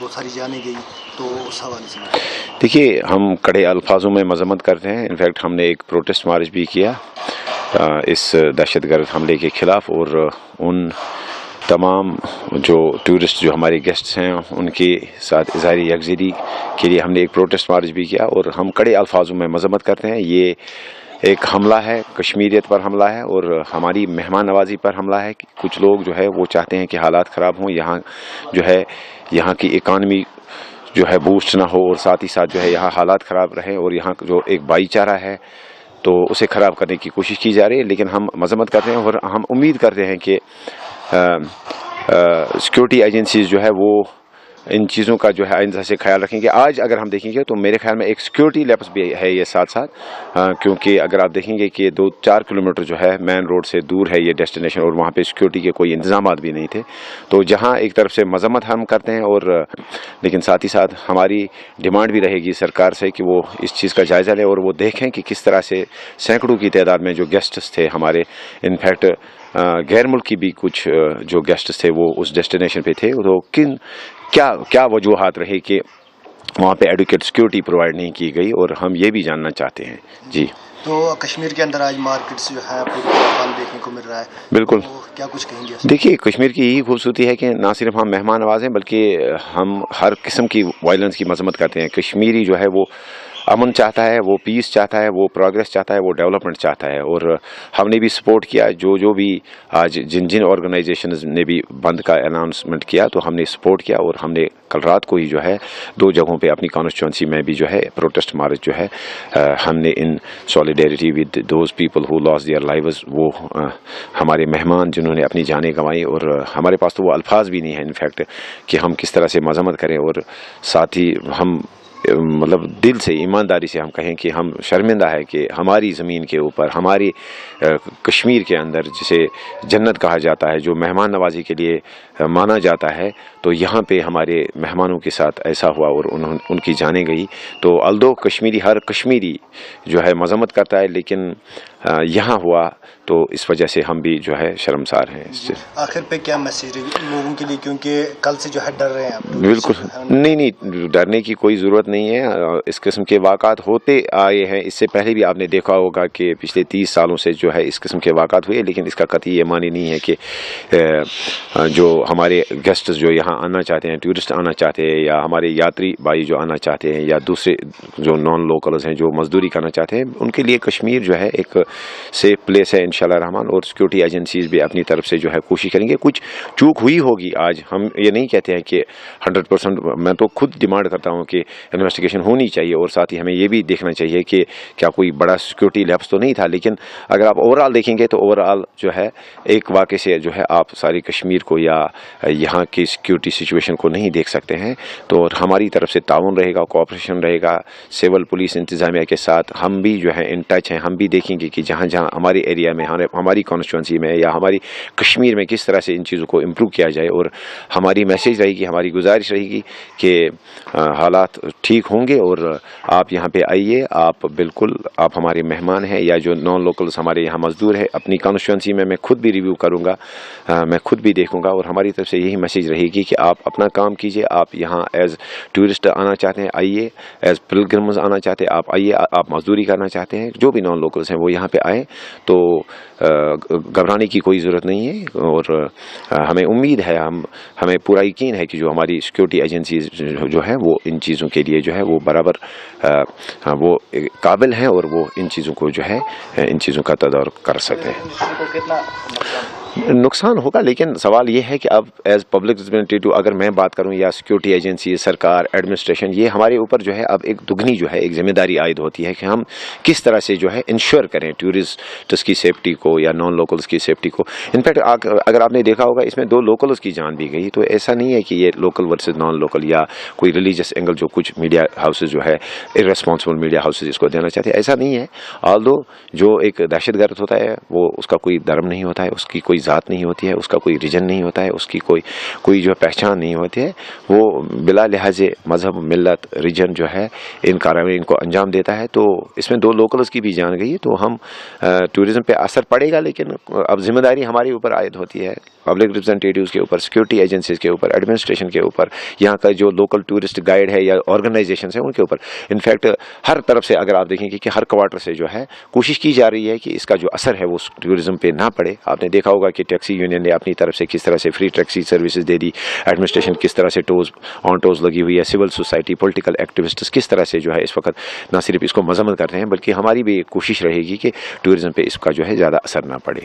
بہت ساری جانیں گئی، تو اس حوالے سے دیکھیے ہم کڑے الفاظوں میں مذمت کرتے ہیں. انفیکٹ ہم نے ایک پروٹیسٹ مارچ بھی کیا اس دہشت گرد حملے کے خلاف، اور ان تمام جو ٹورسٹ جو ہمارے گیسٹس ہیں ان کے ساتھ اظہار یکجہتی کے لیے ہم نے ایک پروٹیسٹ مارچ بھی کیا، اور ہم کڑے الفاظوں میں مذمت کرتے ہیں. یہ ایک حملہ ہے، کشمیریت پر حملہ ہے، اور ہماری مہمان نوازی پر حملہ ہے. کچھ لوگ جو ہے وہ چاہتے ہیں کہ حالات خراب ہوں، یہاں جو ہے یہاں کی اکانومی جو ہے بوسٹ نہ ہو، اور ساتھ ہی ساتھ جو ہے یہاں حالات خراب رہیں، اور یہاں جو ایک بھائی چارہ ہے تو اسے خراب کرنے کی کوشش کی جا رہی ہے. لیکن ہم مذمت کرتے ہیں، اور ہم امید کرتے ہیں کہ سیکورٹی ایجنسیز جو ہے وہ ان چیزوں کا جو ہے آئندہ سے خیال رکھیں گے. آج اگر ہم دیکھیں گے تو میرے خیال میں ایک سیکورٹی لیپس بھی ہے یہ ساتھ ساتھ، کیونکہ اگر آپ دیکھیں گے کہ 2-4 کلومیٹر جو ہے مین روڈ سے دور ہے یہ ڈیسٹینیشن، اور وہاں پہ سیکورٹی کے کوئی انتظامات بھی نہیں تھے. تو جہاں ایک طرف سے مذمت ہم کرتے ہیں، اور لیکن ساتھ ہی ساتھ ہماری ڈیمانڈ بھی رہے گی سرکار سے کہ وہ اس چیز کا جائزہ لے، اور وہ دیکھیں کہ کس طرح سے سینکڑوں کی تعداد میں جو گیسٹس تھے ہمارے، انفیکٹ غیر ملکی بھی کچھ جو گیسٹس تھے وہ اس ڈیسٹینیشن پہ تھے، تو کیا وجوہات رہی کہ وہاں پہ ایڈوکیٹ سیکورٹی پرووائڈ نہیں کی گئی، اور ہم یہ بھی جاننا چاہتے ہیں. جی تو کشمیر کے اندر آج مارکیٹس جو ہے پورا دیکھنے کو مل رہا ہے، بالکل. کیا کچھ کہیں گے؟ دیکھیے کشمیر کی یہی خوبصورتی ہے کہ نہ صرف ہم مہمان نواز ہیں بلکہ ہم ہر قسم کی وائلنس کی مذمت کرتے ہیں. کشمیری جو ہے وہ امن چاہتا ہے، وہ پیس چاہتا ہے، وہ پروگریس چاہتا ہے، وہ ڈیولپمنٹ چاہتا ہے، اور ہم نے بھی سپورٹ کیا. جو بھی آج جن آرگنائزیشنز نے بھی بند کا اناؤنسمنٹ کیا تو ہم نے سپورٹ کیا، اور ہم نے کل رات کو ہی جو ہے 2 جگہوں پہ اپنی کانسٹیچوئنسی میں بھی جو ہے پروٹیسٹ مارچ جو ہے ہم نے ان solidarity with those people who lost their lives, وہ ہمارے مہمان جنہوں نے اپنی جانیں گنوائیں، اور ہمارے پاس تو وہ الفاظ بھی نہیں ہیں انفیکٹ کہ ہم کس طرح سے مذمت کریں. اور ساتھ ہی ہم مطلب دل سے ایمانداری سے ہم کہیں کہ ہم شرمندہ ہے کہ ہماری زمین کے اوپر، ہماری کشمیر کے اندر جسے جنت کہا جاتا ہے، جو مہمان نوازی کے لیے مانا جاتا ہے، تو یہاں پہ ہمارے مہمانوں کے ساتھ ایسا ہوا اور ان کی جانیں گئی. تو الدو ہر کشمیری جو ہے مذمت کرتا ہے، لیکن یہاں ہوا تو اس وجہ سے ہم بھی جو ہے شرمسار ہیں اس سے. آخر پہ کیا میسیج لوگوں کے لیے، کیونکہ کل سے جو ہے ڈر رہے ہیں آپ؟ بالکل نہیں، ڈرنے کی کوئی ضرورت نہیں ہے. اس قسم کے واقعات ہوتے آئے ہیں، اس سے پہلے بھی آپ نے دیکھا ہوگا کہ پچھلے 30 سالوں سے جو ہے اس قسم کے واقعات ہوئے، لیکن اس کا قطعی یہ معنی نہیں ہے کہ جو ہمارے گیسٹس جو یہاں آنا چاہتے ہیں، ٹورسٹ آنا چاہتے ہیں، یا ہمارے یاتری بھائی جو آنا چاہتے ہیں، یا دوسرے جو نان لوکلز ہیں جو مزدوری کرنا چاہتے ہیں، ان کے لیے کشمیر جو ہے ایک سیف پلیس ہے انشاءاللہ الرحمن. اور سیکورٹی ایجنسیز بھی اپنی طرف سے جو ہے کوشش کریں گے. کچھ چوک ہوئی ہوگی، آج ہم یہ نہیں کہتے ہیں کہ 100%. میں تو خود ڈیمانڈ کرتا ہوں کہ انویسٹیگیشن ہونی چاہیے، اور ساتھ ہی ہمیں یہ بھی دیکھنا چاہیے کہ کیا کوئی بڑا سیکورٹی لیپس تو نہیں تھا. لیکن اگر آپ اوور آل دیکھیں گے تو اوور آل جو ہے ایک واقعے سے جو ہے آپ ساری کشمیر کو یا یہاں کی سیکورٹی سچویشن کو نہیں دیکھ سکتے ہیں. تو ہماری طرف سے تعاون رہے گا، کوآپریشن رہے گا سول پولیس انتظامیہ کے ساتھ. ہم بھی جو ہے ان ٹچ ہیں، ہم بھی دیکھیں گے کہ جہاں جہاں ہمارے ایریا میں، ہماری کانسٹیچوئنسی میں یا ہماری کشمیر میں کس طرح سے ان چیزوں کو امپروو کیا جائے. اور ہماری میسیج رہے گی، ہماری گزارش رہے گی کہ حالات ٹھیک ہوں گے، اور آپ یہاں پہ آئیے. آپ ہمارے مہمان ہیں، یا جو نان لوکلز ہمارے یہاں مزدور ہے اپنی کانسٹیچوئنسی میں خود بھی ریویو کروں گا، میں خود بھی دیکھوں گا. اور ہماری طرف سے یہی میسیج رہے گی کہ آپ اپنا کام کیجئے. آپ یہاں ایز ٹورسٹ آنا چاہتے ہیں آئیے، ایز پلگرمز آنا چاہتے ہیں آپ آئیے. آپ مزدوری کرنا چاہتے ہیں، جو بھی نان لوکلز ہیں وہ یہاں پہ آئیں. تو گھبرانے کی کوئی ضرورت نہیں ہے، اور ہمیں امید ہے، ہمیں پورا یقین ہے کہ جو ہماری سیکورٹی ایجنسیز جو ہے وہ ان چیزوں کے لیے جو ہے وہ برابر وہ قابل ہیں، اور وہ ان چیزوں کو جو ہے ان چیزوں کا تدارک کر سکتے ہیں. نقصان ہوگا، لیکن سوال یہ ہے کہ اب ایز پبلک ریپریزنٹیٹیو اگر میں بات کروں، یا سیکورٹی ایجنسی، سرکار، ایڈمنسٹریشن، یہ ہمارے اوپر جو ہے اب ایک دگنی جو ہے ایک ذمہ داری عائد ہوتی ہے کہ ہم کس طرح سے جو ہے انشور کریں ٹورسٹس کی سیفٹی کو یا نان لوکلز کی سیفٹی کو. انفیکٹ اگر آپ نے دیکھا ہوگا اس میں 2 لوکلز کی جان بھی گئی. تو ایسا نہیں ہے کہ یہ لوکل ورسز نان لوکل یا کوئی ریلیجس اینگل جو کچھ میڈیا ہاؤسز جو ہے ارریسپانسبل میڈیا ہاؤسز اس کو دینا چاہتے ہیں، ایسا نہیں ہے. آلدو جو ایک دہشت گرد ہوتا ہے وہ اس کا کوئی دھرم نہیں ہوتا ہے، اس کی کوئی ذات نہیں ہوتی ہے، اس کا کوئی ریجن نہیں ہوتا ہے، اس کی کوئی جو پہچان نہیں ہوتی ہے، وہ بلا لحاظ مذہب، ملت، ریجن جو ہے ان کارروائیوں کو انجام دیتا ہے۔ تو اس میں 2 لوکلز کی بھی جان گئی، تو ہم ٹورزم پہ اثر پڑے گا، لیکن اب ذمہ داری ہمارے اوپر عائد ہوتی ہے، پبلک ریپرزنٹیٹیوز کے اوپر، سیکورٹی ایجنسیز کے اوپر، ایڈمنسٹریشن کے اوپر، یہاں کا جو لوکل ٹورسٹ گائیڈ ہے یا آرگنائزیشنز ہیں ان کے اوپر۔ انفیکٹ ہر طرف سے اگر آپ دیکھیں کہ ہر کوارٹر سے جو ہے کوشش کی جا رہی ہے کہ اس کا جو اثر ہے وہ ٹورزم پہ نہ پڑے۔ آپ نے دیکھا ہوگا کہ ٹیکسی یونین نے اپنی طرف سے کس طرح سے فری ٹیکسی سروسز دے دی، ایڈمنسٹریشن کس طرح سے آن ٹوز لگی ہوئی ہے، سول سوسائٹی، پولیٹیکل ایکٹیوسٹس کس طرح سے جو ہے اس وقت نہ صرف اس کو مذمت کرتے ہیں بلکہ ہماری بھی کوشش رہے گی کہ ٹورزم پہ اس کا جو ہے زیادہ اثر نہ پڑے۔